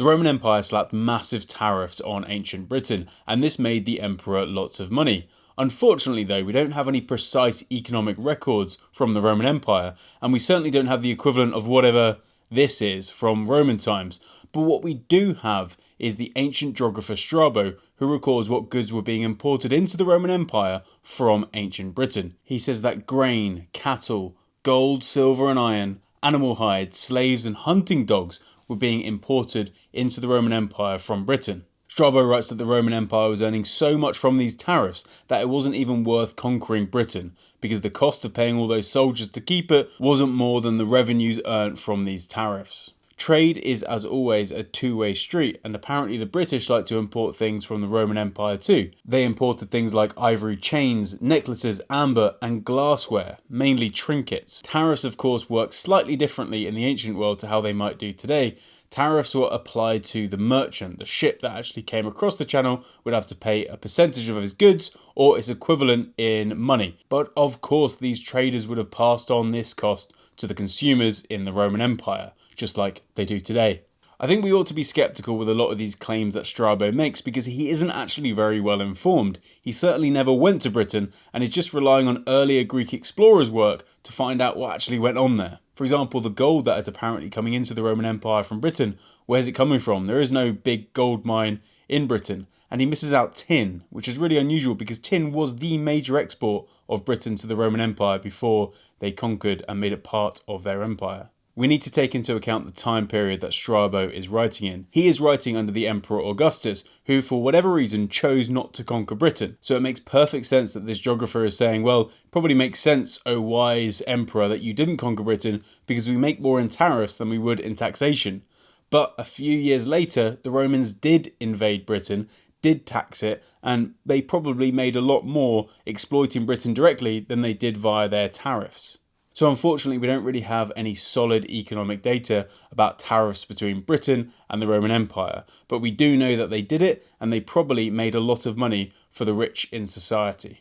The Roman Empire slapped massive tariffs on ancient Britain, and this made the emperor lots of money. Unfortunately though, we don't have any precise economic records from the Roman Empire, and we certainly don't have the equivalent of whatever this is from Roman times. But what we do have is the ancient geographer Strabo, who records what goods were being imported into the Roman Empire from ancient Britain. He says that grain, cattle, gold, silver and iron, animal hides, slaves and hunting dogs were being imported into the Roman Empire from Britain. Strabo writes that the Roman Empire was earning so much from these tariffs that it wasn't even worth conquering Britain, because the cost of paying all those soldiers to keep it wasn't more than the revenues earned from these tariffs. Trade is, as always, a two-way street, and apparently the British like to import things from the Roman Empire too. They imported things like ivory chains, necklaces, amber and glassware, mainly trinkets. Tariffs of course work slightly differently in the ancient world to how they might do today. Tariffs were applied to the merchant. The ship that actually came across the channel would have to pay a percentage of his goods or its equivalent in money. But of course these traders would have passed on this cost to the consumers in the Roman Empire, just like they do today. I think we ought to be skeptical with a lot of these claims that Strabo makes because he isn't actually very well informed. He certainly never went to Britain and is just relying on earlier Greek explorers' work to find out what actually went on there. For example, the gold that is apparently coming into the Roman Empire from Britain, where's it coming from? There is no big gold mine in Britain. And he misses out tin, which is really unusual because tin was the major export of Britain to the Roman Empire before they conquered and made it part of their empire. We need to take into account the time period that Strabo is writing in. He is writing under the Emperor Augustus, who for whatever reason chose not to conquer Britain. So it makes perfect sense that this geographer is saying, well, it probably makes sense, O wise emperor, that you didn't conquer Britain because we make more in tariffs than we would in taxation. But a few years later, the Romans did invade Britain, did tax it, and they probably made a lot more exploiting Britain directly than they did via their tariffs. So unfortunately, we don't really have any solid economic data about tariffs between Britain and the Roman Empire, but we do know that they did it and they probably made a lot of money for the rich in society.